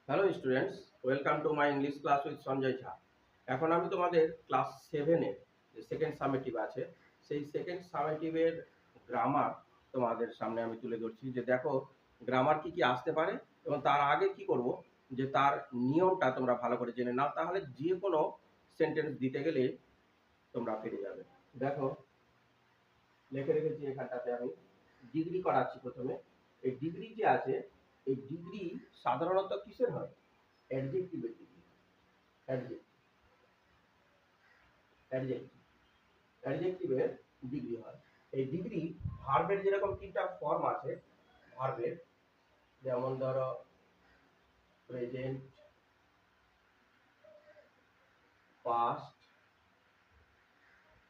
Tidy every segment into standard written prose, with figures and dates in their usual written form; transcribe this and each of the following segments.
Hello students, welcome to my English class with Sanjay Jha. এখন আমি তোমাদের ক্লাস 7-এর যে সেকেন্ড সামেটিভ আছে, সেই সেকেন্ড সামেটিভের গ্রামার তোমাদের সামনে আমি তুলে ধরছি। যে দেখো গ্রামার কি কি আসতে পারে, এবং তার আগে কি করব, যে তার নিয়মটা তোমরা ভালো করে জেনে নাও, তাহলে যে কোনো সেন্টেন্স দিতে গেলে তোমরা পেরে যাবে। দেখো লিখে রেখেছি এখানটাতে, আমি ডিগ্রি করাচ্ছি প্রথমে। এই ডিগ্রি যে আছে, এই ডিগ্রি সাধারণত কিসের হয়? অ্যাডজেক্টিভের ডিগ্রি। অ্যাডজেক্টিভের ডিগ্রি হয়। এই ডিগ্রি ভার্বের যেরকম তিনটা ফর্ম আছে, ভার্বের যেমন ধরো প্রেজেন্ট, পাস্ট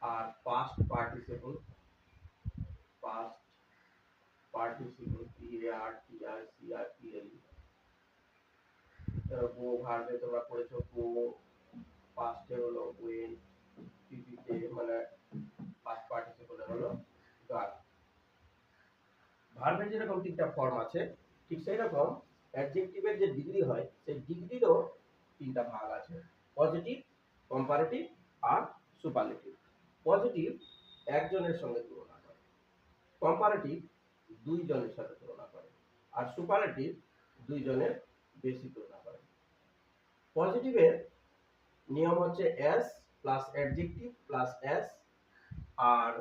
আর past participle. Past participle PR TR CR PL. Go ভার্বে তোমরা পড়েছো গো, পাস্টে হলো ওয়েন, পিপিতে মানে পাস্ট পার্টিসিপলে হলো গাট। ভার্বের যেরকম তিনটা ফর্ম আছে, ঠিক সেই রকম অ্যাডজেক্টিভের যে ডিগ্রি হয়, সেই ডিগ্রিরও তিনটা ভাগ আছে: পজিটিভ, কম্পারেটিভ আর সুপারলেটিভ। পজিটিভ একজনের সঙ্গে তুলনা করে, কম্পারেটিভ দুইজনের সাথে তুলনা করে, আর সুপারলেটিভ দুইজনের বেশি তুলনা করে। পজিটিভের নিয়ম হচ্ছে as plus adjective plus as, আর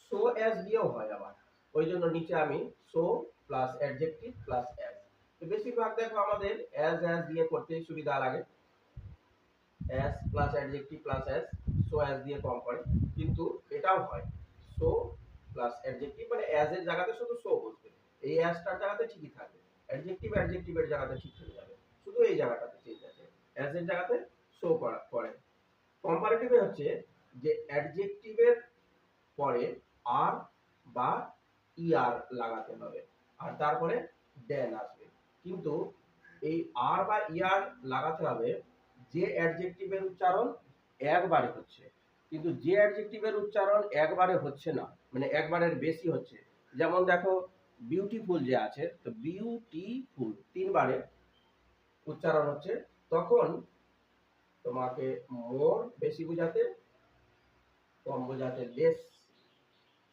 সো এস দিয়েও হয় আবার। ওই জন্য নিচে আমি so plus adjective plus as. তো বেশিরভাগ দেখো আমাদের এস এস দিয়ে করতেই সুবিধা লাগে, S plus adjective plus S, so S দিয়ে কম করে। কিন্তু এটাও হয় সো প্লাস অ্যাডজেক্টিভ, মানে এস এর জায়গাতে শুধু সো বসবে, এই এসটার জায়গাতে ঠিকই থাকবে, অ্যাডজেক্টিভ অ্যাডজেক্টিভের জায়গাতে ঠিক হয়ে যাবে, শুধু এই জায়গাটাতে চেঞ্জ আছে, এস এর জায়গাতে সো করে। কম্পারেটিভে হচ্ছে যে অ্যাডজেক্টিভের পরে আর বা ইআর লাগাতে হবে, আর তারপরে দেন আসবে। কিন্তু এই আর বা ইআর লাগাতে হবে যে অ্যাডজেক্টিভের উচ্চারণ একবারে হচ্ছে, কিন্তু যে অ্যাডজেক্টিভের উচ্চারণ একবারে হচ্ছে না, মানে একবারের বেশি হচ্ছে। যেমন দেখো বিউটিফুল যে আছে, তো বিউটিফুল তিনবারে উচ্চারণ হচ্ছে, তখন তোমাকে মোর বেশি বোঝাতে, কম বোঝাতে লেস,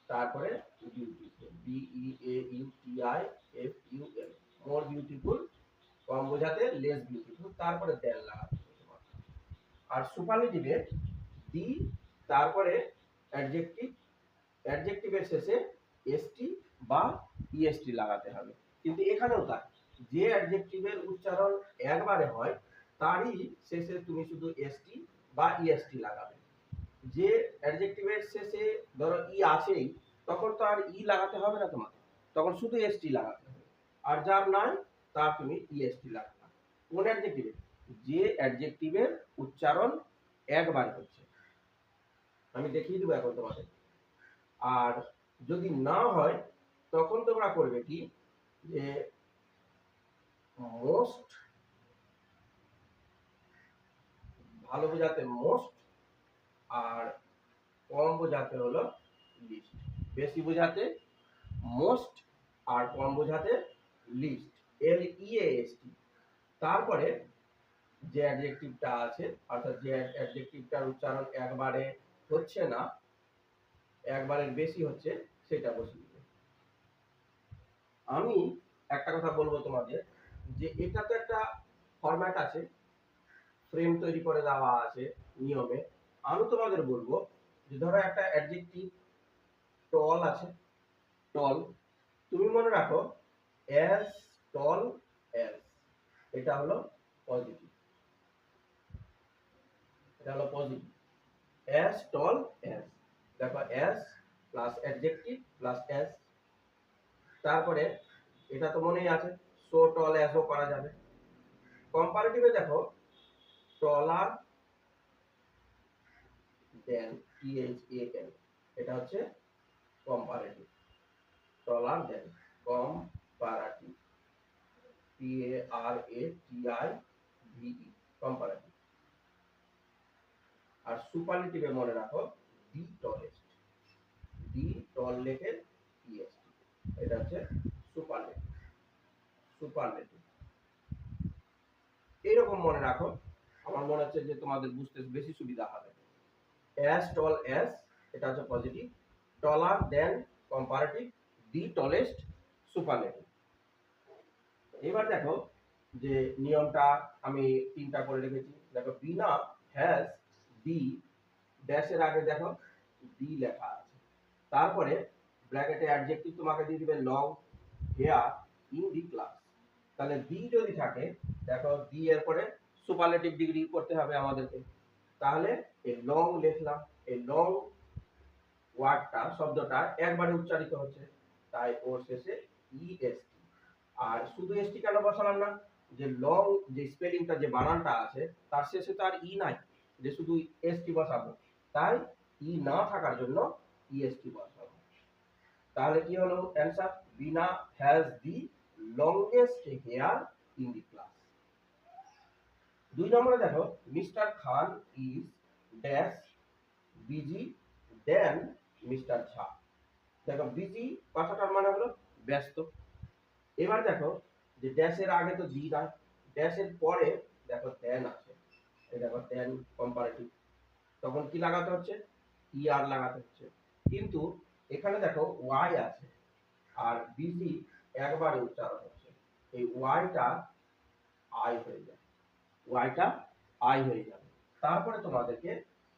তারপরে বিউটিফুল BEAUTIFUL, মোর বিউটিফুল কম বোঝাতে লেস বিউটিফুল, তারপরে দেন লাগাতে হবে তোমার। আর সুপারলেটিভে দি, তারপরে অ্যাডজেক্টিভ, অ্যাডজেক্টিভের শেষে এসটি বা ইএসটি লাগাতে হবে। কিন্তু এখানেও তাই, যে অ্যাডজেক্টিভের উচ্চারণ একবারে হয় তারই শেষে তুমি শুধু এসটি বা ইএসটি লাগাবে। যে অ্যাডজেক্টিভের শেষে ধরো ই আছেই, তখন তো আর ই লাগাতে হবে না তোমাকে, তখন শুধু এসটি লাগাতে হবে। আর যার নাই তার তুমি ইএসটি লাগাবে। কোন অ্যাডজেক্টিভে? যে অ্যাডজেক্টিভের উচ্চারণ একবার হচ্ছে। আমি দেখিয়ে দেবো এখন তোমাদের। আর যদি না হয় তখন তোমরা করবে কি, যে মোস্ট, ভালো বোঝাতে মোস্ট, আর কম বোঝাতে হলো লিস্ট। বেশি বোঝাতে মোস্ট, আর কম বোঝাতে লিস্ট, LEAST। তারপরে যে অ্যাডজেক্টিভটা আছে, অর্থাৎ যে অ্যাডজেক্টিভটার উচ্চারণ একবারে হচ্ছে না, একবারের বেশি হচ্ছে, সেটা বসিয়ে দিবে। আমি একটা কথা বলবো তোমাদের, যে এটা তো একটা ফরম্যাট আছে, ফ্রেম তৈরি করে দেওয়া আছে নিয়মে। আমি তোমাদের বলবো যে ধরো একটা অ্যাডজেক্টিভ টল আছে, টল, তুমি মনে রাখো অ্যাজ টল অ্যাজ, এটা হলো পজিটিভ, এটা হলো পজিটিভ। অ্যাজ টল অ্যাজ, দেখো as plus adjective plus as, তারপরে এটা তো মনেই আছে সো টল অ্যাজও করা যাবে। কম্পারেটিভে দেখো টলার দেন THAN, এটা হচ্ছে কম্পারেটিভ, টলার দেন কম্পারেটিভ, PARATIVE, কম্পারেটিভ। আর সুপারলেটিভে মনে রাখো দি টলেস্ট, দি টল লেখে EST, এটা হচ্ছে সুপারলেটিভ। সুপারলেটিভ এইরকম মনে রাখো, আমার মনে হচ্ছে যে তোমাদের বুঝতে বেশি সুবিধা হবে। অ্যাজ টল অ্যাজ, এটা হচ্ছে পজিটিভ, টলার দেন কম্পারেটিভ, দি টলেস্ট সুপারলেটিভ। এবার দেখো যে নিয়মটা আমি তিনটা করে রেখেছি। দেখো বিনা হ্যাজ দি ড্যাশের আগে দেখো দি লেখা আছে, তারপরে ব্র্যাকেটে অ্যাডজেক্টিভ তোমাকে দিয়ে দিবে long hair in the class. তাহলে দি যদি থাকে, দেখো দি এর পরে সুপারলেটিভ ডিগ্রি করতে হবে আমাদেরকে। তাহলে এই লং লিখলাম, এই লং ওয়ার্ডটা শব্দটা একবারে উচ্চারিত হচ্ছে, তাই ওর শেষে ইএসটি। আর শুধু এসটি কেন বসালাম না, যে লং যে স্পেলিংটা যে বানানটা আছে তার শেষে তো আর ই নাই, যে শুধু এসটি বসাবো, তাই ই না থাকার জন্য ইএসটি বসাবো। তাহলে কি হলো answer, Bina has the longest hair in the class. 2 নম্বরে দেখো Mister Khan is dash busy than Mister Jha. দেখো বিজি কথাটার মানে হলো ব্যস্ত। এবার দেখো যে ড্যাশের আগে তো দি নাই, ড্যাশের পরে দেখো দেন আছে, এই দেখো দেন কম্পারেটিভ, তখন কি লাগাতে হচ্ছে, ই আর লাগাতে হচ্ছে। কিন্তু এখানে দেখো ওয়াই আছে আর বিজি একবারে উচ্চারণ হচ্ছে, এই ওয়াইটা আই হয়ে যায়, ওয়াইটা আই হয়ে যাবে, তারপরে তোমাদেরকে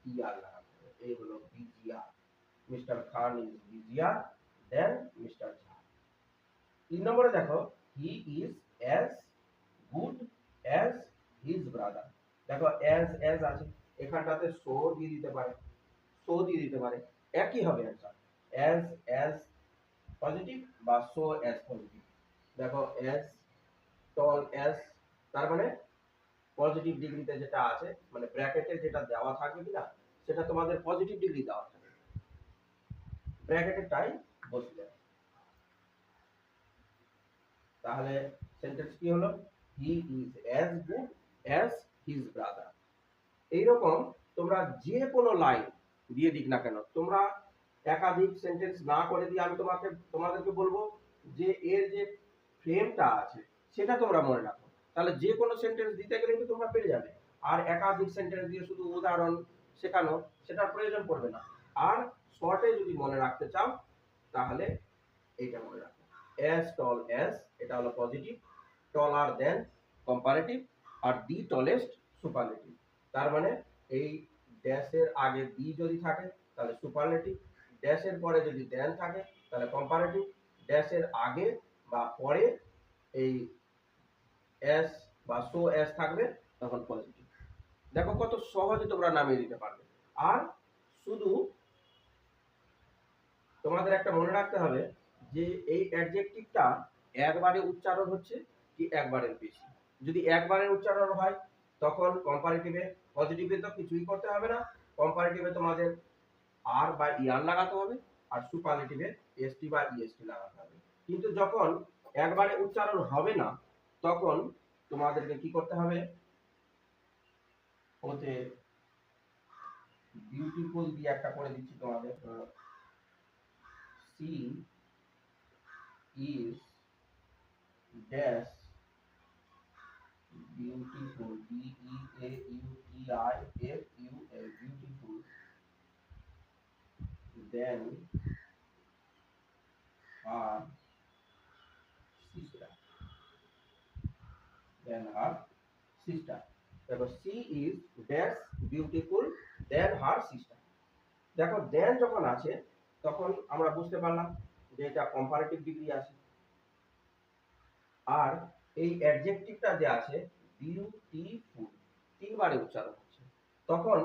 ই আর লাগাতে হবে। এই হলো busier, Mister Khan is busier than Mister Jha. 3 নম্বরে দেখো he is as good as his brother. দেখো অ্যাজ আছে, এখানটাতে সো দিয়ে দিতে পারে, সো দিয়ে দিতে পারে, একই হবে অ্যান্সার, অ্যাজ পজিটিভ বা সো অ্যাজ পজিটিভ। দেখো অ্যাজ টল অ্যাজ, তার মানে পজিটিভ ডিগ্রিতে যেটা আছে, মানে ব্র্যাকেটে যেটা দেওয়া থাকবে কিনা সেটা তোমাদের পজিটিভ ডিগ্রি দেওয়া থাকবে, ব্র্যাকেটেরটাই বসে যাবে। তাহলে সেন্টেন্স কি হলো, হি is as good as his brother. এইরকম তোমরা যে কোনো লাইন দিয়ে দিক না কেন, তোমরা একাধিক সেন্টেন্স না করে দিয়ে আমি তোমাদেরকে বলবো যে এর যে ফ্রেমটা আছে সেটা তোমরা মনে রাখো, তাহলে যে কোনো সেন্টেন্স দিতে গেলে কিন্তু তোমরা পেরে যাবে। আর একাধিক সেন্টেন্স দিয়ে শুধু উদাহরণ শেখানো সেটার প্রয়োজন পড়বে না। আর শর্টে যদি মনে রাখতে চাও তাহলে এইটা মনে রাখো, অ্যাজ টল অ্যাজ এটা হলো পজিটিভ, টলার দেন কম্পারেটিভ, আর দি টলেস্ট সুপারলেটিভ। তার মানে এই ড্যাশের আগে দি যদি থাকে তাহলে সুপারলেটিভ, ড্যাশের পরে যদি দেন থাকে তাহলে কম্পারেটিভ, ড্যাশের আগে বা পরে এই এস বা সো এস থাকবে তখন পজিটিভ। দেখো কত সহজে তোমরা নামিয়ে দিতে পারবে। আর শুধু তোমাদের একটা মনে রাখতে হবে যে এই অ্যাডজেক্টিভটা একবারে উচ্চারণ হচ্ছে কি একবারের বেশি। যদি একবারের উচ্চারণ হয় তখন কম্পারেটিভে, পজিটিভে তো কিছুই করতে হবে না, কম্পারেটিভে তোমাদের আর বা ইয়ার লাগাতে হবে, আর সুপারলেটিভে এসটি বা ইএসটি লাগাতে হবে। কিন্তু যখন একবারে উচ্চারণ হবে না তখন তোমাদেরকে কি করতে হবে, ওতে বিউটিফুল দিয়ে একটা করে দিচ্ছি তোমাদের, she is dash beautiful, BEAUTIFUL, beautiful than her sister, than her sister. দেখো she is dash beautiful than her sister. দেখো দেন যখন আছে তখন আমরা বুঝতে পারলাম যে এটা কম্পারেটিভ ডিগ্রি আছে। আর এই অ্যাডজেক্টিভটা যে আছে বিউটিফুল তিনবারে উচ্চারণ হচ্ছে, তখন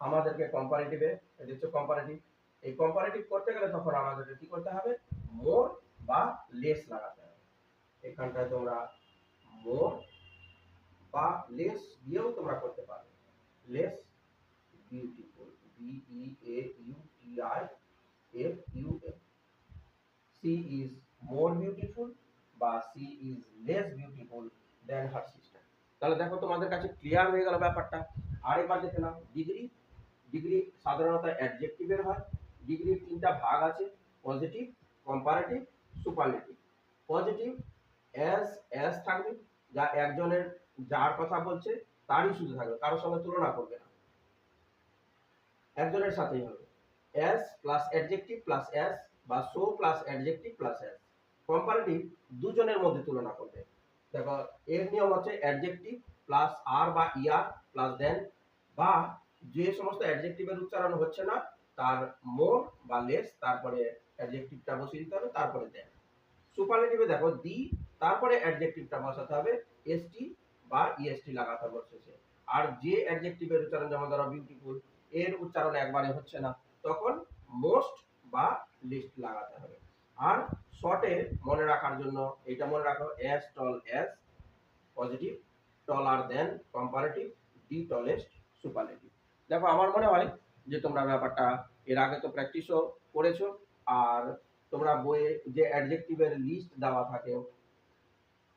আমাদেরকে কম্পারেটিভে, এটা হচ্ছে কম্পারেটিভ, এই কম্পারেটিভ করতে গেলে তখন আমাদেরকে কি করতে হবে, মোর বা লেস লাগাতে হবে। এখানটায় তোমরা মোর বা লেস দিয়েও তোমরা করতে পারবে, less beautiful, BEAUTIFUL, she is more beautiful বা she is less beautiful than her sister। তাহলে দেখো তোমাদের কাছে ক্লিয়ার হয়ে গেল ব্যাপারটা। আরেকবার দেখে নাও, ডিগ্রি, ডিগ্রি সাধারণত অ্যাডজেক্টিভের হয়, ডিগ্রির তিনটা ভাগ আছে, positive, comparative, superlative. Positive as থাকবে, যা একজনের যার কথা বলছে তারই শুধু থাকবে, কারোর সঙ্গে তুলনা করবে না, একজনের সাথেই হবে। As plus adjective plus as বা so plus adjective plus as. Comparative দুজনের মধ্যে তুলনা করবে। দেখো এর নিয়ম হচ্ছে অ্যাডজেক্টিভ প্লাস আর বা ইয়ার প্লাস দেন, বা যে সমস্ত অ্যাডজেক্টিভের উচ্চারণ হচ্ছে না তার মোর বা লেস, তারপরে অ্যাডজেক্টিভটা বসিয়ে দিতে হবে, তারপরে দেন। সুপারলেটিভে দেখো দি, তারপরে অ্যাডজেক্টিভটা বসাতে হবে, এসটি বা ইএসটি লাগাতে হবে শেষে। আর যে অ্যাডজেক্টিভের উচ্চারণ, যেমন ধরো বিউটিফুল, এর উচ্চারণ একবারে হচ্ছে না, তখন মোস্ট বা লিস্ট লাগাতে হবে। আর শর্টে মনে রাখার জন্য এটা মনে রাখো, অ্যাজ টল অ্যাজ পজিটিভ, টলার দেন কম্পারেটিভ, দি টলেস্ট সুপারলেটিভ। দেখো আমার মনে হয় যে তোমরা ব্যাপারটা এর আগে তো প্র্যাকটিসও করেছো, আর তোমরা বইয়ে যে অ্যাডজেক্টিভের লিস্ট দেওয়া থাকে,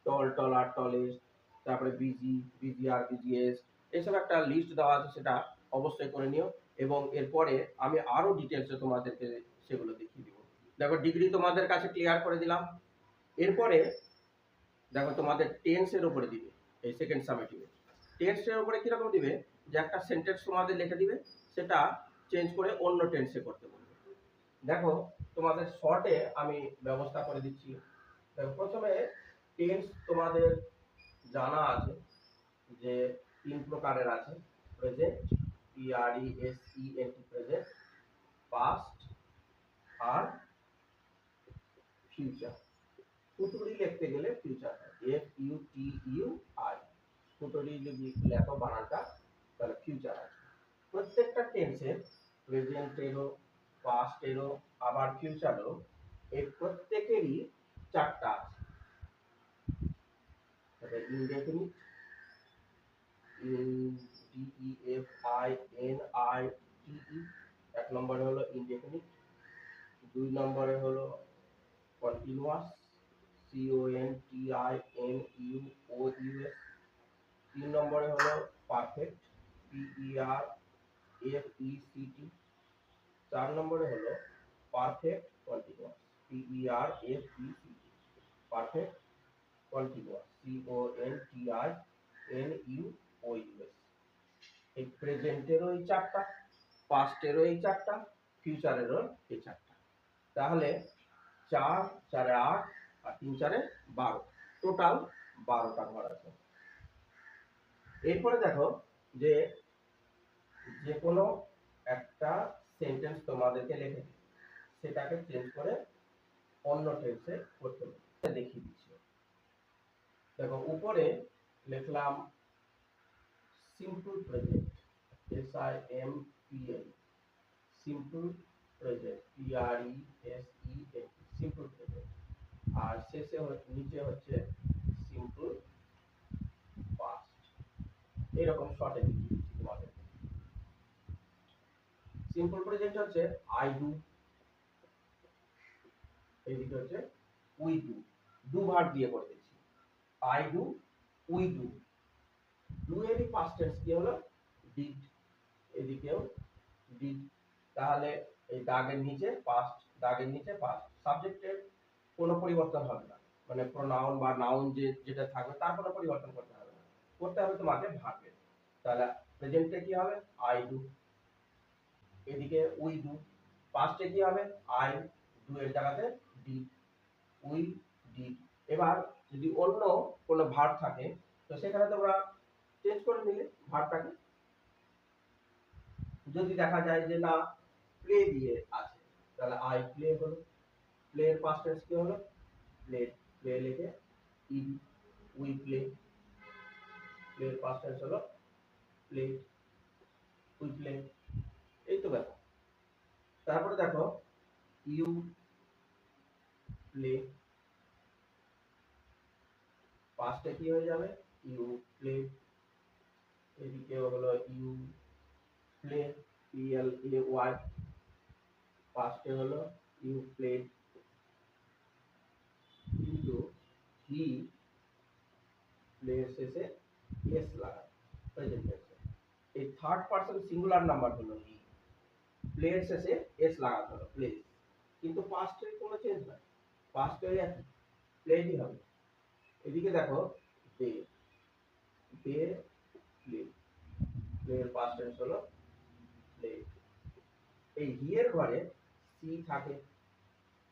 টল, টলার, টলেস্ট, তারপরে বিজি, বিজিআর, বিজিএস, এইসব একটা লিস্ট দেওয়া আছে, সেটা অবশ্যই করে নিও। এবং এরপরে আমি আরো ডিটেলসে তোমাদেরকে সেগুলো দেখিয়ে দিব। দেখো ডিগ্রি তোমাদের কাছে ক্লিয়ার করে দিলাম। এরপরে দেখো তোমাদের টেন্সের উপরে দিবে, এই সেকেন্ড সামেটিভে টেন্সের উপরে কিরকম দিবে, যে একটা সেন্টেন্স তোমাদের লিখে দিবে, সেটা চেঞ্জ করে অন্য টেন্সে করতে বলবে। দেখো তোমাদের শর্টে আমি ব্যবস্থা করে দিচ্ছি। দেখো প্রথমে টেন্স তোমাদের জানা আছে যে 3 প্রকারের আছে, প্রেজেন্ট, PRESENT প্রেজেন্ট, পাস্ট আর ফিউচার। ফুটুরি লিখতে গেলে ফিউচার হয়, FUTUR। ফুটুরি যদি লেখো বানানটা, তাহলে ফিউচার আছে। প্রত্যেকটা টেন্সের, প্রেজেন্টেরও, পাস্টেরও, আবার ফিউচারও, এই প্রত্যেকেরই 4টা আছে। ইনডেফিনিট, DEFINITE, 1 নম্বরে হলো ইনডেফিনিট, 2 নম্বরে হলো কন্টিনিউয়াস, CONTINUOUS, 3 নম্বরে হলো পারফেক্ট, PERFECT, 4 নম্বরে হলো perfect continuous, PERFECT, perfect continuous, CONTINUOUS। এই প্রেজেন্টেরও এই 4টা, পাস্টেরও এই 4টা, ফিউচারেরও এই 4টা। তাহলে 4 4 8 আর 3 4 12, টোটাল 12টা ঘর আছে। এরপরে দেখো যে যে কোনো একটা সেন্টেন্স তোমাদেরকে লিখে সেটাকে চেঞ্জ করে অন্য টেন্সে করতে হবে, দেখিয়ে দিচ্ছি। দেখো উপরে লিখলাম simple present, SIMPL, simple present, PRESENT, simple present. আর শেষে নিচে হচ্ছে সিম্পল পাস্ট। এরকম শর্টে দেখিয়ে দিচ্ছি তোমাদের। সিম্পল প্রেজেন্ট হচ্ছে আই ডু, এইদিকে হচ্ছে উই ডু, ডু ভার্ব দিয়ে করে দিচ্ছি। I do, we do, do এরই পাস্ট টেন্স কি হলো, ডিড, এদিকেও ডিড। তাহলে এই দাগের নিচে পাস্ট, দাগের নিচে পাস্ট, সাবজেক্টের কোনো পরিবর্তন হবে না, মানে প্রোনাউন বা নাউন যেটা থাকবে তার কোনো পরিবর্তন করতে হবে না, করতে হবে তোমাকে ভার্বের। তাহলে প্রেজেন্টে কি হবে, আই ডু, এদিকে উই ডু, পাস্টে কি হবে, আই ডু এর জায়গাতে ডিড, উই ডিড। এবার যদি অন্য কোনো ভার্ব থাকে তো সেখানে তোমরা চেঞ্জ করে নিলে ভার্বটাকে। যদি দেখা যায় যে না প্লে দিয়ে আছে, তাহলে আই প্লে হলো, প্লে এর পাস্ট টেন্স কি হলো, প্লে, প্লে লিখে ইডি, উই প্লে, প্লে এর পাস্ট টেন্স হলো প্লে, উই প্লে। এই তো ব্যাপার। তারপরে দেখো ইউ প্লে, পাস্টে কি হয়ে যাবে, ইউ প্লে, এদিকে হলো ইউ প্লে, PLAY, পাস্টে হলো ইউ প্লেড। কিন্তু হি প্লে শেষে এস লাগায় প্রেজেন্ট টেন্সে। এই থার্ড পারসন সিঙ্গুলার নাম্বার হলো হি, প্লে এর শেষে এস লাগাতে হলো, প্লেস। কিন্তু পাস্টের কোনো চেঞ্জ নাই, পাস্টের একই, প্লেডই হবে। এদিকে দেখো দে, প্লে প্লে প্লের পাস্ট টেন্স হলো প্লে। এই হি এর ঘরে সি থাকে,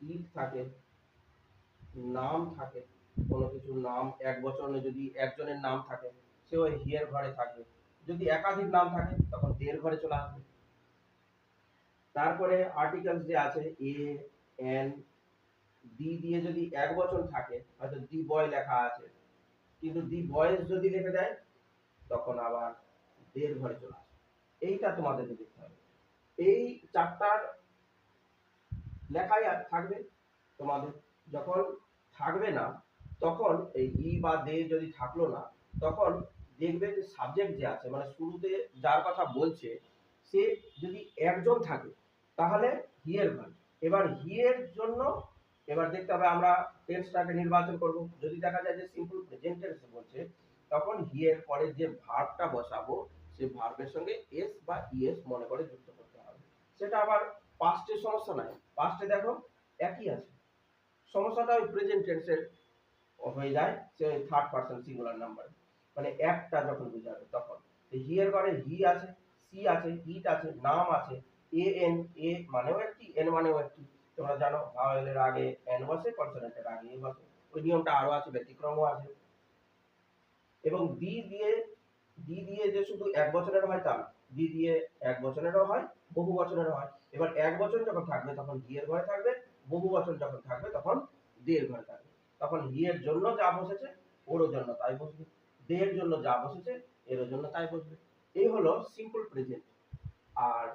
ইট থাকে, নাম থাকে, কোনো কিছুর নাম এক বচনে যদি একজনের নাম থাকে সে ওই হি এর ঘরে থাকবে, যদি একাধিক নাম থাকে তখন দের ঘরে চলে আসবে। তারপরে আর্টিকেলস যে আছে এ এন দি দিয়ে যদি এক বচন থাকে, হয়তো দি বয় লেখা আছে কিন্তু দি বয়েজ যদি লিখে দেয় তখন আবার দের ঘরে চলে আসবে। এইটা তোমাদেরকে দেখতে হবে। এই চারটার লেখাই থাকবে তোমাদের। যখন থাকবে না তখন এই ই বা দে যদি থাকলো না তখন দেখবে যে সাবজেক্ট যে আছে মানে শুরুতে যার কথা বলছে সে যদি একজন থাকে তাহলে হি এর ঘর। এবার হি এর জন্য এবার দেখতে হবে আমরা টেন্সটাকে নির্বাচন করব। যদি দেখা যায় যে সিম্পল প্রেজেন্ট টেন্স বলছে তখন হি এর পরে যে ভার্বটা বসাবো সেই ভার্বের সঙ্গে এস বা ইএস মনে করে যুক্ত করতে হবে। সেটা আবার পাস্টের সমস্যা নাই, পাস্টে দেখো একই আছে, সমস্যাটা ওই প্রেজেন্ট টেন্সের হয়ে যায় সে থার্ড পারসন সিঙ্গুলার নাম্বার, মানে একটা যখন বোঝাবে তখন হি এর ঘরে হি আছে, সি আছে, ইট আছে, নাম আছে, এ এন, এ মানেও একটি, এন মানেও একটি। তোমরা জানো ভাওয়েলের আগে এন বসে, কনসোনেন্টের আগে এ বসে, ওই নিয়মটা আরো আছে, ব্যতিক্রমও আছে। এবং ডি দিয়ে যে শুধু এক বছরের হয় তা না, ডি দিয়ে এক বছরেরও হয়, বহু বছরেরও হয়। এবার এক বছর যখন থাকবে তখন ডি এর ঘরে থাকবে, বহু বছর যখন থাকবে তখন ডি এর ঘরে থাকবে। তখন হি এর জন্য যা বসেছে ওরও জন্য তাই বসবে, ডে এর জন্য যা বসেছে এরও জন্য তাই বসবে। এই হলো সিম্পল প্রেজেন্ট আর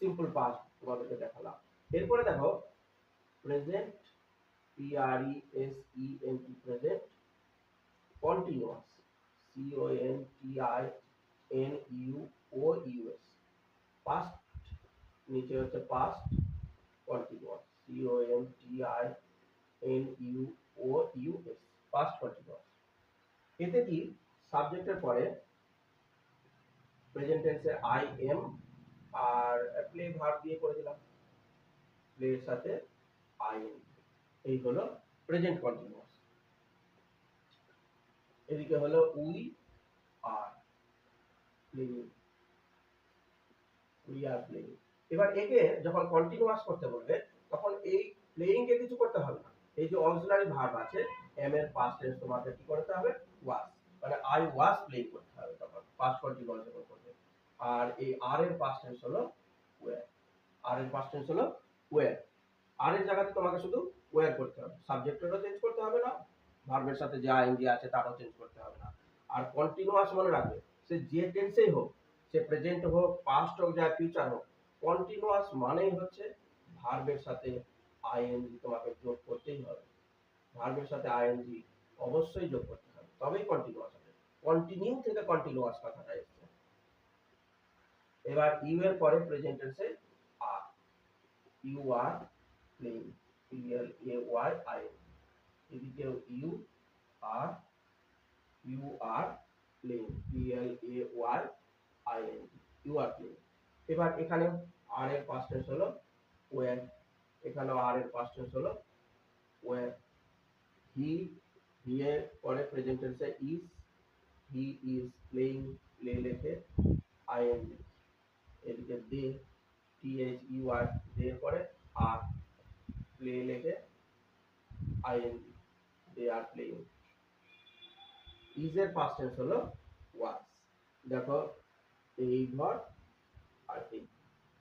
সিম্পল পাস্ট তোমাদেরকে দেখালাম। এরপরে দেখো present, P R E S E N T, present continuous, C O N T I N U O U S. Past নিচে হচ্ছে past continuous, C O N T I N U O U S, past continuous. এতে কি সাবজেক্টের পরে present টেন্সে I am are play verb দিয়ে করে দিলাম, প্লে এর সাথে আই এম, এই হলো প্রেজেন্ট কন্টিনিউয়াস। এদিকে হলো we are playing, we are playing. এবার একে যখন কন্টিনিউয়াস করতে বলবে তখন এই প্লেইং কে কিছু করতে হবে না, এই যে অক্সিলারি ভার্ব আছে এম এর পাস্ট টেন্স তোমাকে কি করতে হবে ওয়াজ, মানে আই ওয়াজ প্লেইং করতে হবে তখন পাস্ট কন্টিনিউয়াস যখন করবে। আর এই আর এর পাস্ট টেন্স হলো ওয়্যার, আর এর পাস্ট টেন্স হলো ওয়্যার। আর এর জায়গাতে তোমাকে শুধু ওয়্যার করতে হবে, সাবজেক্টেরও চেঞ্জ করতে হবে না, ভার্বের সাথে যে আইএনজি আছে তারও চেঞ্জ করতে হবে না। আর কন্টিনিউয়াস মনে রাখবে সে যে টেন্সেই হোক, সে প্রেজেন্ট হোক, পাস্ট হোক, যা ফিউচার হোক, কন্টিনিউয়াস মানেই হচ্ছে ভার্বের সাথে আইএনজি তোমাকে যোগ করতেই হবে, ভার্বের সাথে আইএনজি অবশ্যই যোগ করতে হবে তবেই কন্টিনিউয়াস হবে। কন্টিনিউ থেকে কন্টিনিউয়াস কথাটা এসেছে। এবার ইউ এর পরে প্রেজেন্ট টেন্সে are, you are playing, P L A Y I N, এদিকে you are, you are playing, P L A Y I N, you are playing. এবার এখানে আর এর পাস্ট টেন্স হলো ওয়্যার, এখানেও আর এর পাস্ট টেন্স হলো were. He, he এর পরে প্রেজেন্ট টেন্সে is, he is playing, play লেখে আই এন, এদিকে they, T H U R, they এর পরে আর, প্লে লেখে I N, they are playing. Is এর পাস্ট টেন্স হলো ওয়াজ। দেখো এই ঘর আর এই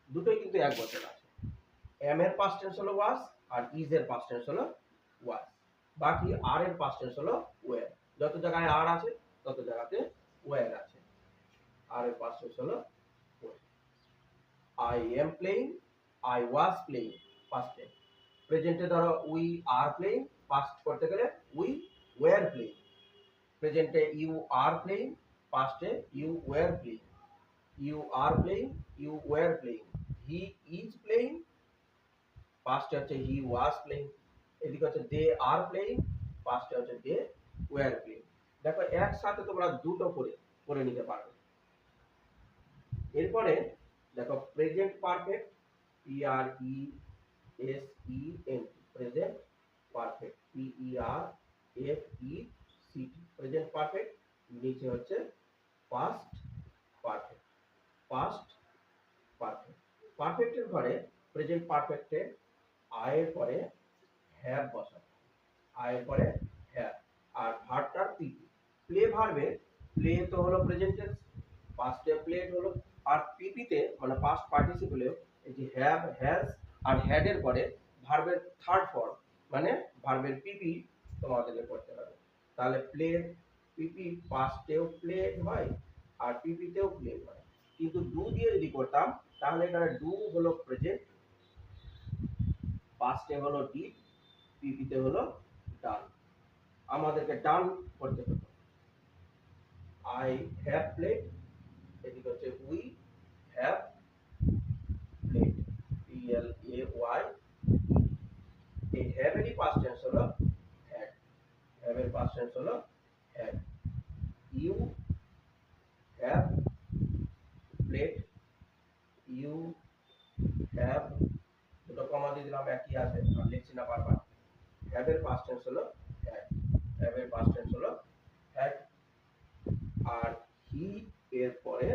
দুটোই কিন্তু এক বছর আছে, এম এর পাস্ট টেন্স হলো ওয়াজ আর ইজ এর পাস্ট টেন্স হলো ওয়াজ। বাকি আর এর পাস্ট টেন্স হলো ওয়্যার, যত জায়গায় আর আছে তত জায়গাতে ওয়্যার আছে। আর এর পাস্ট টেন্স হলো I am playing, I was playing past tense. প্রেজেন্টে ধরো উই আর প্লেইং, পাস্ট করতে গেলে উই ওয়্যার প্লেইং। প্রেজেন্টে ইউ আর প্লেইং, পাস্টে you were playing, you are playing, you were playing. He is playing, পাস্টে হচ্ছে he was playing. এদিকে হচ্ছে দে আর প্লেইং, পাস্টে হচ্ছে দে ওয়্যার প্লেইং। দেখো একসাথে তোমরা দুটো করে করে নিতে পারবে। এরপরে দেখো present perfect, P R E S E N, present perfect, P E R F E C T, present perfect. নিচে হচ্ছে পাস্ট পারফেক্ট, পাস্ট পারফেক্ট। পারফেক্টের ঘরে প্রেজেন্ট পারফেক্টে আয়ের পরে হ্যাভ বসাতে, আয়ের পরে হ্যাভ, আর ভার্বটার পিপি। প্লে ভার্বে, প্লে তো হলো প্রেজেন্ট টেন্স, পাস্টে প্লেড হলো, আর পিপিতে মানে পাস্ট পার্টিসিপেলে এই যে হ্যাভ, হ্যাজ আর হ্যাড এর পরে ভার্বের থার্ড ফর্ম মানে ভার্বের পিপি তোমাদেরকে করতে হবে। তাহলে প্লে পিপি পাস্টেও প্লেড হয় আর পিপিতেও প্লেড হয়, কিন্তু ডু দিয়ে যদি করতাম তাহলে এখানে ডু হলো প্রেজেন্ট, পাস্টে হলো ডিড, পিপিতে হলো ডান। আমাদেরকে ডান করতে হতো। আই হ্যাভ প্লেড, এদিকে হচ্ছে we have played, P L A Y. এই হ্যাভ এরই পাস্ট টেন্স হলো হ্যাড, হ্যাভ এর পাস্ট টেন্স হলো had. You have played, you have, দুটো কমা দিয়ে দিলাম একই আছে আর লিখছি না বারবার। হ্যাভ এর পাস্ট টেন্স হলো হ্যাড, হ্যাভ এর পাস্ট টেন্স হলো হ্যাড। আর হি এর পরে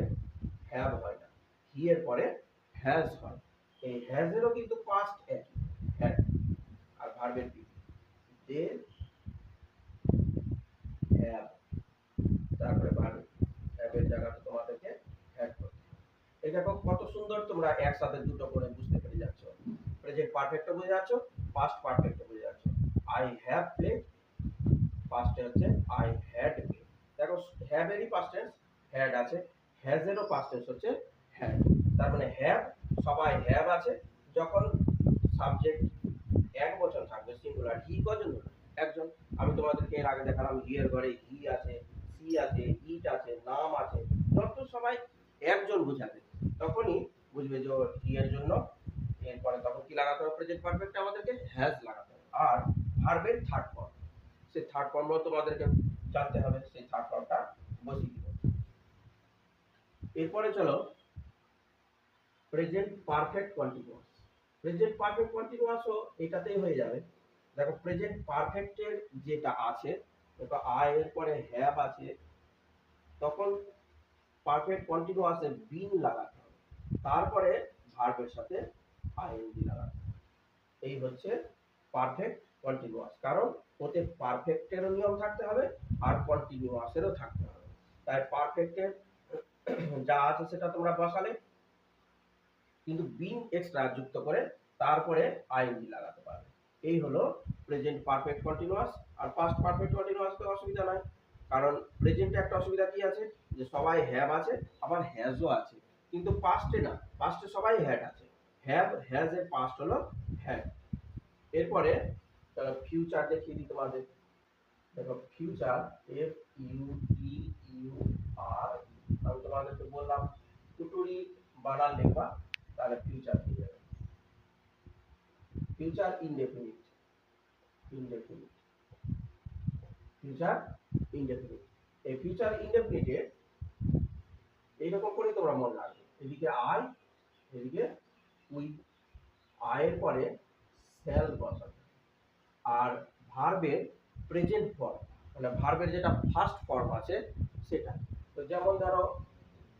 হ্যাভ হয় না, হি এর পরে হ্যাজ হয়। এই হ্যাজ এরও কিন্তু পাস্ট একই, হ্যাড। আর ভার্বের কি, দে হ্যাভ, তারপরে ভার্ব, হ্যাভের জায়গাটা তোমাদেরকে হ্যাড করতে হবে। এই দেখো কত সুন্দর তোমরা একসাথে দুটো করে বুঝতে পেরে যাচ্ছ। প্রেজেন্ট পারফেক্টও বুঝে যাচ্ছ, পাস্ট পারফেক্টও বুঝে যাচ্ছ। আই হ্যাভ প্লেড, পাস্টে হচ্ছে আই হ্যাড প্লেড। দেখো হ্যাভ এরই পাস্ট টেন্স হ্যাড আছে, হ্যাজ এরও পাস্ট টেন্স হচ্ছে হ্যাড। তার মানে হ্যাভ, সবাই হ্যাভ আছে যখন সাবজেক্ট এক বচন থাকবে সিঙ্গুলার। হি কজন? একজন। আমি তোমাদেরকে এর আগে দেখালাম হি এর ঘরে হি আছে, সি আছে, ইট আছে, নাম আছে, যত সবাই একজন বুঝাবে তখনই বুঝবে যে হি এর জন্য। এরপরে তখন কি লাগাতে হবে? প্রেজেন্ট পারফেক্টে আমাদেরকে হ্যাজ লাগাতে হবে। আর ভার্বের থার্ড ফর্ম, সেই থার্ড ফর্মও তোমাদেরকে জানতে হবে, সেই থার্ড ফর্মটা বসিয়ে দিব। এরপরে চলো present perfect continuous. Present perfect কন্টিনিউয়াসও এটাতেই হয়ে যাবে। দেখো প্রেজেন্ট পারফেক্টের যেটা আছে, দেখো আই এর পরে হ্যাভ আছে, তখন পারফেক্ট কন্টিনিউয়াসে বিন লাগাতে হবে, তারপরে ভার্বের সাথে আইএনজি লাগাতে হবে। এই হচ্ছে পারফেক্ট কন্টিনিউয়াস, কারণ ওতে পারফেক্টেরও নিয়ম থাকতে হবে আর কন্টিনিউয়াসেরও থাকতে হবে। তাই পারফেক্টের যা আছে সেটা তোমরা বসালে, কিন্তু বিন এক্সট্রা যুক্ত করে তারপরে আইএনজি লাগাতে পারবে। এই হলো প্রেজেন্ট পারফেক্ট কন্টিনিউয়াস। আর পাস্ট পারফেক্ট কন্টিনিউয়াস তো অসুবিধা নাই, কারণ প্রেজেন্টে একটা অসুবিধা কি আছে, যে সবাই হ্যাভ আছে আবার হ্যাজও আছে, কিন্তু পাস্টে না, পাস্টে সবাই হ্যাড আছে। হ্যাভ হ্যাজ এর পাস্ট হলো হ্যাড। এরপরে ফিউচার দেখিয়ে দিই তোমাদের। দেখো future, F U T U R, আমি তোমাদেরকে বললাম টুটুরি বানান লেখা, তাহলে ফিউচার হয়ে যাবে। Future indefinite, indefinite, future indefinite. এই ফিউচার ইনডেফিনিটে এইরকম করে তোমরা মনে রাখবে, এদিকে আই, এদিকে উই। আয়ের পরে শ্যাল বসাবে, আর ভার্বের প্রেজেন্ট ফর্ম মানে ভার্বের যেটা ফার্স্ট ফর্ম আছে সেটা। তো যেমন ধরো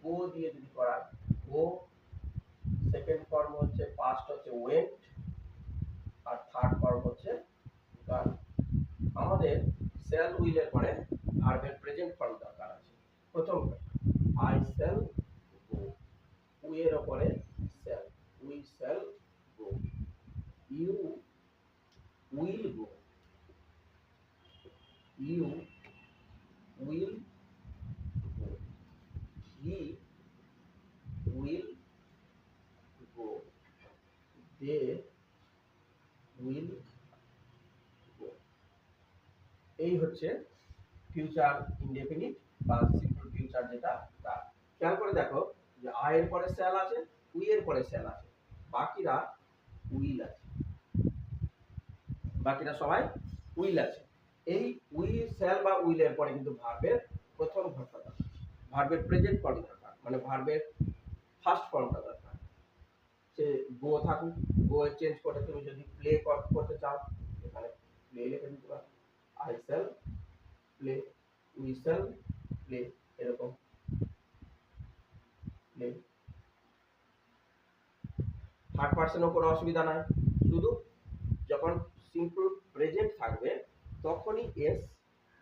গো দিয়ে যদি করা, গো, সেকেন্ড ফর্ম হচ্ছে পাস্ট হচ্ছে ওয়েন্ট, আর থার্ড ফর্ম হচ্ছে গান। আমাদের শ্যাল উইলের পরে ভার্বের প্রেজেন্ট ফর্ম দরকার আছে। প্রথম আই শ্যাল গো, উই এর উপরে shall, we shall go. You will go, you will go. He will go, they will go. এই হচ্ছে ফিউচার ইনডেফিনিট বা সিম্পল ফিউচার যেটা, তা খেয়াল করে দেখো যে আই এর পরে শ্যাল আছে, উই এর পরে শ্যাল আছে, বাকিরা উইল আছে, বাকিরা সবাই উইল আছে। এই উই শ্যাল বা উইলের পরে কিন্তু ভার্বের প্রথম ঘরটা দরকার, ভার্বের প্রেজেন্ট ফর্ম দরকার, মানে ভার্বের ফার্স্ট ফর্মটা দরকার। সে গো থাকুক, গো এর চেঞ্জ করে তুমি যদি প্লে করতে চাও, এখানে প্লে লিখে দিতে পারো, I shall play, we shall play, এরকম। পার্সেন্টও কোনো অসুবিধা নাই। শুধু যখন সিম্পল প্রেজেন্ট থাকবে তখনই এস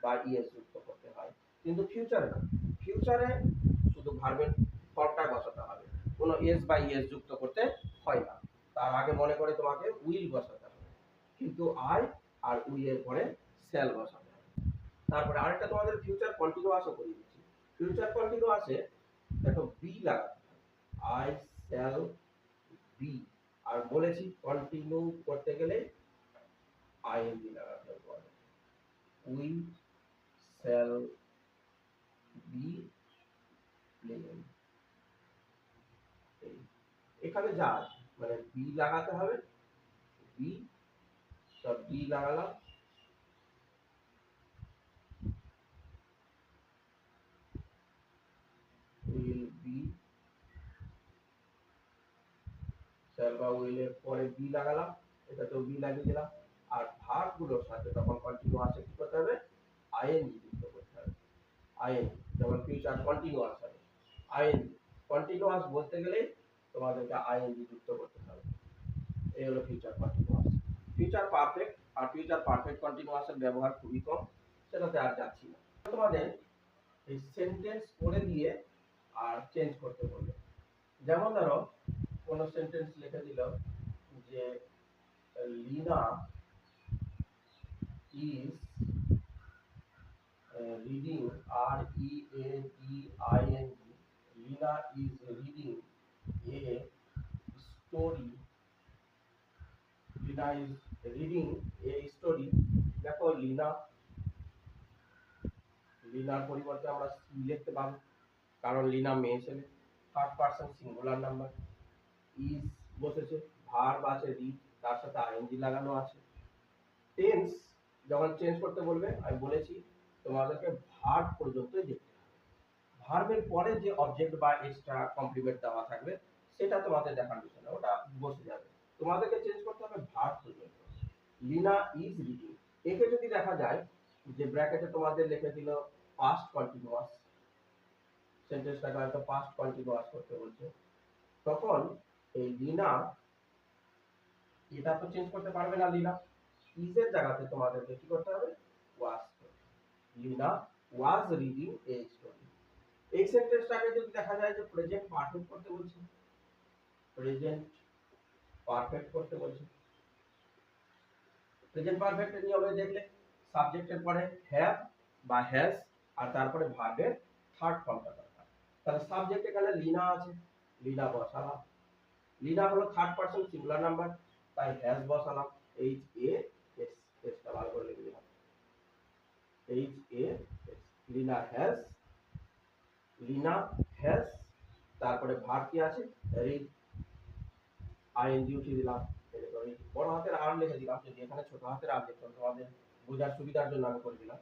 বা ইএস যুক্ত করতে হয়, কিন্তু ফিউচারে না। ফিউচারে শুধু ভার্বের ফর্মটা বসাতে হবে, কোনো এস বা ইএস যুক্ত করতে হয় না। তার আগে মনে করে তোমাকে উইল বসাতে হবে, কিন্তু আই আর উইল এর পরে শ্যাল বসাতে হবে। তারপরে আরেকটা তোমাদের ফিউচার কন্টিনিউয়াসও করে দিচ্ছি। ফিউচার কন্টিনিউয়াসে দেখো বি লাগাতে হবে, আই শ্যাল বি। আর বলেছি কন্টিনিউ করতে গেলে আইএনজি লাগাতে হবে, উই শ্যাল বি প্লেইং। এখানে যা আছে মানে বি লাগাতে হবে, বি সব বি লাগালাম, উইল বি শ্যাল বা উইলের পরে বি লাগালাম, এটাতেও বি লাগিয়ে দিলাম। আর ভার্বগুলোর সাথে তখন কন্টিনিউয়াসে কি করতে হবে, আইএনজি যুক্ত করতে হবে। আইএনজি যেমন ফিউচার কন্টিনিউয়াস হবে, আইএনজি কন্টিনিউয়াস বলতে গেলে তোমাদেরকে আইএনজি যুক্ত করতে হবে। এই হলো ফিউচার কন্টিনিউয়াস। ফিউচার পারফেক্ট আর ফিউচার পারফেক্ট কন্টিনিউয়াসের ব্যবহার খুবই কম, সেটাতে আর যাচ্ছি না। তোমাদের এই সেন্টেন্স পড়ে দিয়ে আর চেঞ্জ করতে বলবে। যেমন ধরো কোন সেন্টেন্স লিখে দিল যে Lina is reading, R E A D I N G, Lina is reading a story, Lina is reading a story. দেখো লিনার পরিবর্তে আমরা সি লিখতে পারবো, কারণ লিনা মেয়ে ছেলে, third person singular number. Is বসেছে, ভার্ব আছে রিড, তার সাথে আইএনজি লাগানো আছে। টেন্স যখন চেঞ্জ করতে বলবে আমি বলেছি তোমাদেরকে ভার্ব পর্যন্তই দেখতে হবে, ভার্বের পরে যে অবজেক্ট বা এক্সট্রা কমপ্লিমেন্ট দেওয়া থাকবে সেটা তোমাদের দেখার বিষয় না, ওটা বসে যাবে। তোমাদেরকে চেঞ্জ করতে হবে ভার্ব পর্যন্ত। লিনা ইজ রিডিং, একে যদি দেখা যায় যে ব্র্যাকেটে তোমাদের লিখে দিল পাস্ট কন্টিনিউয়াস, সেন্টেন্সটাকে হয়তো পাস্ট কন্টিনিউয়াস করতে বলছে, তখন এই লিনা এটা তো চেঞ্জ করতে পারবে না, লিনা ইজ এর জায়গাতে তোমাদেরকে কি করতে হবে, was. Lina was reading a story. এই সেন্টেন্সটাকে যদি দেখা যায় যে প্রেজেন্ট পারফেক্ট করতে বলছে, প্রেজেন্ট পারফেক্ট করতে বলছে, প্রেজেন্ট পারফেক্ট নিয়মে দেখলে সাবজেক্টের পরে হ্যাভ বা হ্যাজ আর তারপরে ভার্বের থার্ড ফর্মটা দরকার। তাহলে সাবজেক্ট এখানে লিনা আছে, লিনা বসালাম, লিনা হলো থার্ড পারসন সিঙ্গুলার নাম্বার, তাই হ্যাজ বসালাম, এইচ এ এস, এসটা ভালো করে লিখে দিলাম, H A S, Lina has, Lina has, তারপরে ভার্ব কি আছে রিড, আইএনজি উঠিয়ে দিলাম, বড় হাতের আর লিখে দিলাম, যদি এখানে ছোট হাতের আর লিখতাম তোমাদের বোঝার সুবিধার জন্য আমি করে দিলাম,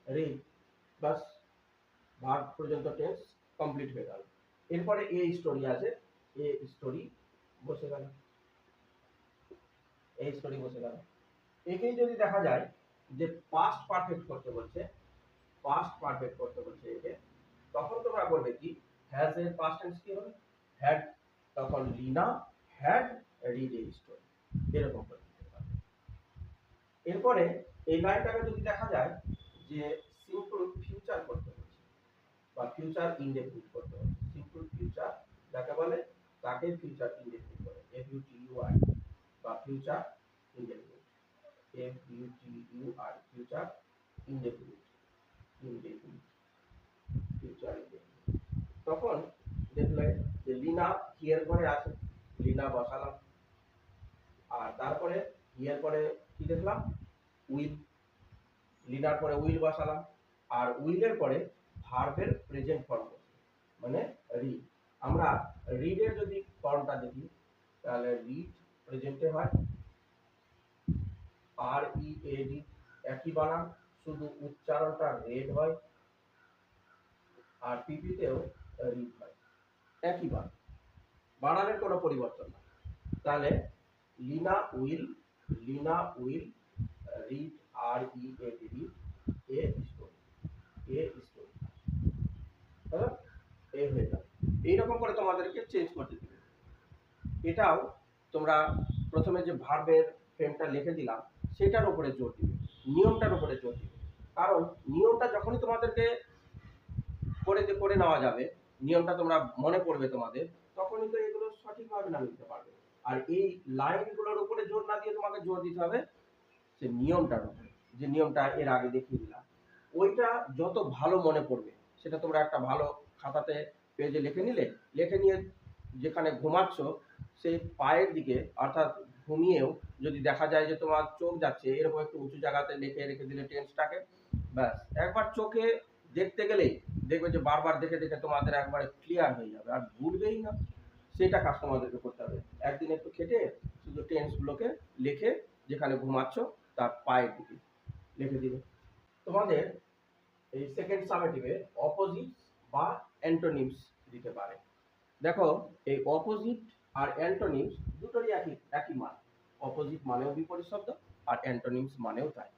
রিড। বাস ভার্ব পর্যন্ত টেন্স কমপ্লিট হয়ে গেল। এরপরে এ স্টোরি আছে, এ স্টোরি বসে গেল, এই স্টোরি বসে গেল। একেই যদি দেখা যায় যে পাস্ট পারফেক্ট করতে বলছে, পাস্ট পারফেক্ট করতে বলছে একে, তখন তোমরা বলবে কি হ্যাজ এর পাস্ট টেন্স কি হবে, হ্যাড, তখন Lina had read a story, এরকম করে দিতে পারবে। এরপরে এই লাইনটাকে যদি দেখা যায় যে সিম্পল ফিউচার করতে বলছে বা ফিউচার ইনডেফিনিট করতে বলছে, সিম্পল ফিউচার যাকে বলে তাকে ফিউচার ইনডেফিনিট বলে, F U T U I, বা future indefinite, F U T U I, future indefinite, indefinite, future indefinite. তখন দেখলে যে লিনা হিয়ার পরে আছে, লিনা বসালাম, আর তারপরে হিয়ার পরে কি দেখলাম উইল, লিনার পরে উইল বসালাম, আর উইলের পরে ভার্বের প্রেজেন্ট ফর্ম মানে রিড। আমরা রিডের যদি ফর্মটা দেখি তাহলে রিড প্রেজেন্টে হয় আর ই এ ডি, একই বানান, শুধু উচ্চারণটা রেড হয়, আর পিপিতেও রিড হয়, একই বানান, বানানের কোনো পরিবর্তন না। তাহলে Lina will, Lina will read, R E A D, read a story, a story, তাহলে এ হয়ে যাবে। এইরকম করে তোমাদেরকে চেঞ্জ করতে দিবে। এটাও তোমরা প্রথমে যে ভার্বের ফ্রেমটা লিখে দিলাম সেটার উপরে জোর দিবে, নিয়মটার উপরে জোর দিবে। কারণ নিয়মটা যখনই তোমাদেরকে করে নেওয়া যাবে, নিয়মটা তোমরা মনে পড়বে তোমাদের, তখনই তো এগুলো সঠিকভাবে নামিয়ে দিতে পারবে। আর এই লাইনগুলোর উপরে জোর না দিয়ে তোমাকে জোর দিতে হবে সে নিয়মটার উপরে, যে নিয়মটা এর আগে দেখিয়ে দিলাম। ওইটা যত ভালো মনে পড়বে সেটা তোমরা একটা ভালো খাতাতে পেজে লিখে নিলে, লিখে নিয়ে যেখানে ঘুমাচ্ছ সেই পায়ের দিকে, অর্থাৎ ঘুমিয়েও যদি দেখা যায় যে তোমার চোখ যাচ্ছে, এরকম একটু উঁচু জায়গাতে লিখে রেখে দিলে টেন্সটাকে, ব্যাস একবার চোখে দেখতে গেলেই দেখবে যে বারবার দেখে দেখে তোমাদের একবারে ক্লিয়ার হয়ে যাবে, আর ভুলবেই না। সেটা কাজ তোমাদেরকে করতে হবে। একদিন একটু খেটে শুধু টেন্সগুলোকে লিখে যেখানে ঘুমাচ্ছ তার পায়ের দিকে লিখে দিবে। তোমাদের এই সেকেন্ড সামেটিভে অপোজিট বা অ্যান্টোনিমস দিতে পারে। দেখো এই অপোজিট আর অ্যান্টোনিমস দুটোরই একই মান। অপোজিট মানেও বিপরীত শব্দ, আর অ্যান্টোনিমস মানেও তাই।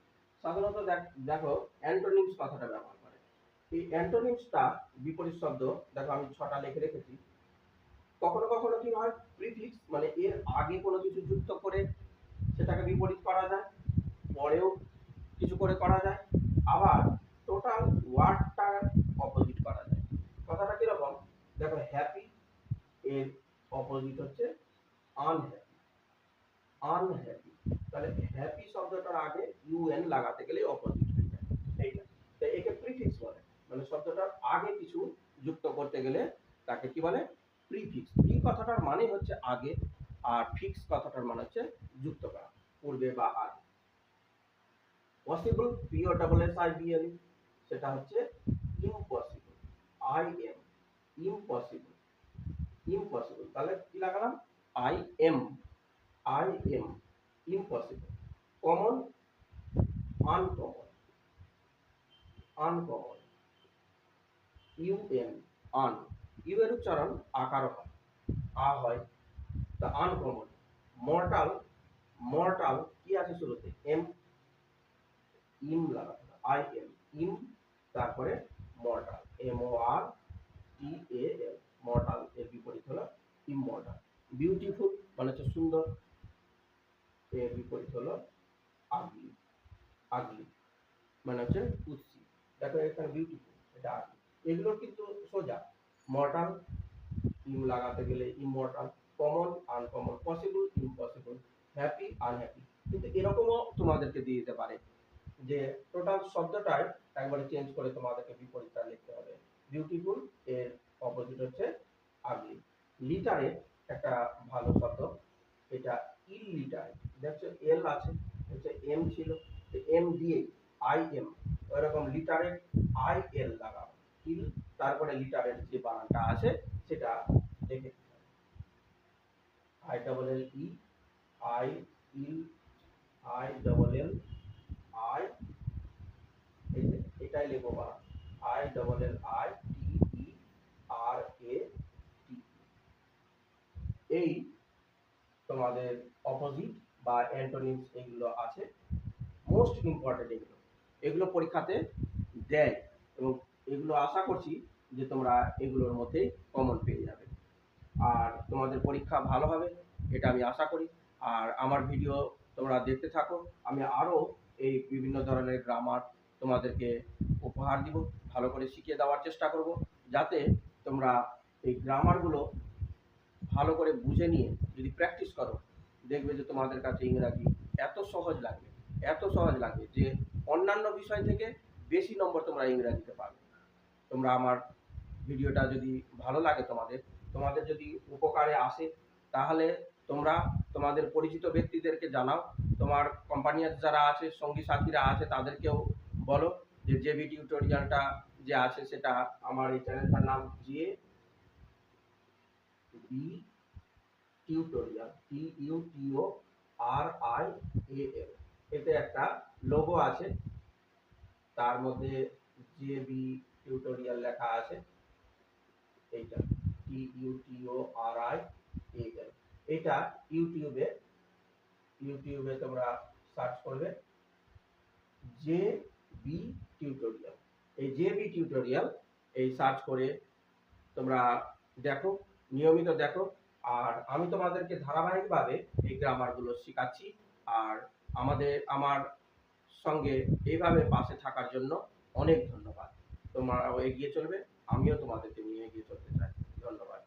সাধারণত দেখো অ্যান্টোনিমস কথাটা ব্যবহার করে। এই অ্যান্টোনিমসটা বিপরীত শব্দ, দেখো আমি 6টা লিখে রেখেছি। কখনো কখনো কি হয়, প্রিফিক্স মানে এর আগে কোনো কিছু যুক্ত করে সেটাকে বিপরীত করা যায়, পরেও কিছু করে করা যায়, আবার টোটাল ওয়ার্ডটার অপোজিট করা যায়। কথাটা কিরকম, দেখো হ্যাপি এর অপোজিট হচ্ছে আনহ্যাপি। আনহ্যাপি, তাহলে হ্যাপি শব্দটার আগে ইউএন লাগাতে গেলে অপোজিট হয়ে যায়। এইটা তো একে প্রিফিক্স বলে, মানে শব্দটার আগে কিছু যুক্ত করতে গেলে তাকে কি বলে, প্রিফিক্স। প্রি কথাটার মানে হচ্ছে আগে, আর ফিক্স কথাটার মানে হচ্ছে যুক্ত করা, পূর্বে বা আগে। পসিবল, POSSIBLE, সেটা হচ্ছে impossible. I am impossible, impossible, তাহলে কি লাগালাম, I am impossible. Common, uncommon, uncommon, UN, un, U এর উচ্চারণ আকার হয়, আ হয়, তা আনকমন। মর্টাল, মর্টাল কি আছে শুরুতে, এম, ইম লাগাতে হবে, আই এম, ইম, তারপরে মর্টাল, MORTAL, মর্টাল এর বিপরীত হলো ইমমর্টাল। বিউটিফুল মানে হচ্ছে সুন্দর, এর বিপরীত হলো আগলি। আগলি মানে হচ্ছে কুৎসিত। দেখো এখানে বিউটিফুল, এটা আগলি। এগুলো কিন্তু সোজা, মর্টাল ইম লাগাতে গেলে immortal, common uncommon, possible impossible, happy unhappy. কিন্তু এরকমও তোমাদেরকে দিয়ে দিতে পারে যে টোটাল শব্দটাই একবারে চেঞ্জ করে তোমাদেরকে বিপরীতটা লিখতে হবে। বিউটিফুল এর অপোজিট হচ্ছে আগলি। লিটারে একটা ভালো শব্দ, এটা ইললিটারে। দেখছো এল আছে, হচ্ছে এম ছিল, এম দিয়ে আই এম, ওইরকম লিটারে আই এল লাগাও, ইল, তারপরে লিটারের যে বানানটা আছে সেটা দেখে, I double L E, I ill, I double L I, এটাই লিখবো বা I double L I T E R A T. এই তোমাদের অপোজিট বা অ্যান্টোনিমস এগুলো আছে, মোস্ট ইম্পর্টেন্ট। এগুলো এগুলো পরীক্ষাতে দেয়, এবং এগুলো আশা করছি যে তোমরা এগুলোর মধ্যে কমন পেয়ে যাবে, আর তোমাদের পরীক্ষা ভালো হবে এটা আমি আশা করি। আর আমার ভিডিও তোমরা দেখতে থাকো, আমি আরও এই বিভিন্ন ধরনের গ্রামার তোমাদেরকে উপহার দিব, ভালো করে শিখিয়ে দেওয়ার চেষ্টা করব, যাতে তোমরা এই গ্রামারগুলো ভালো করে বুঝে নিয়ে যদি প্র্যাকটিস করো, দেখবে যে তোমাদের কাছে ইংরাজি এত সহজ লাগবে, এত সহজ লাগবে যে অন্যান্য বিষয় থেকে বেশি নম্বর তোমরা ইংরাজিতে পাবে। তোমরা আমার ভিডিওটা যদি ভালো লাগে, তোমাদের যদি উপকারে আসে, তাহলে তোমরা তোমাদের পরিচিত ব্যক্তিদেরকে জানাও, তোমার কোম্পানির যারা আছে, সঙ্গী সাথীরা আছে, তাদেরকেও বলো যে জেবি টিউটোরিয়ালটা যে আছে সেটা, আমার এই চ্যানেলটার নাম যে বি টিউটোরিয়াল, TUTORIAL, এতে একটা লোগো আছে, তার মধ্যে জেবি টিউটোরিয়াল লেখা আছে, এইটা TUTORIAL। এটা ইউটিউবে তোমরা সার্চ করবে জে বি টিউটোরিয়াল। এই জে বি টিউটোরিয়াল এই সার্চ করে তোমরা দেখো, নিয়মিত দেখো, আর আমি তোমাদেরকে ধারাবাহিকভাবে এই গ্রামারগুলো শেখাচ্ছি। আর আমার সঙ্গে এইভাবে পাশে থাকার জন্য অনেক ধন্যবাদ। তোমরা এগিয়ে চলবে, আমিও তোমাদেরকে নিয়ে এগিয়ে চলতে চাই। ধন্যবাদ।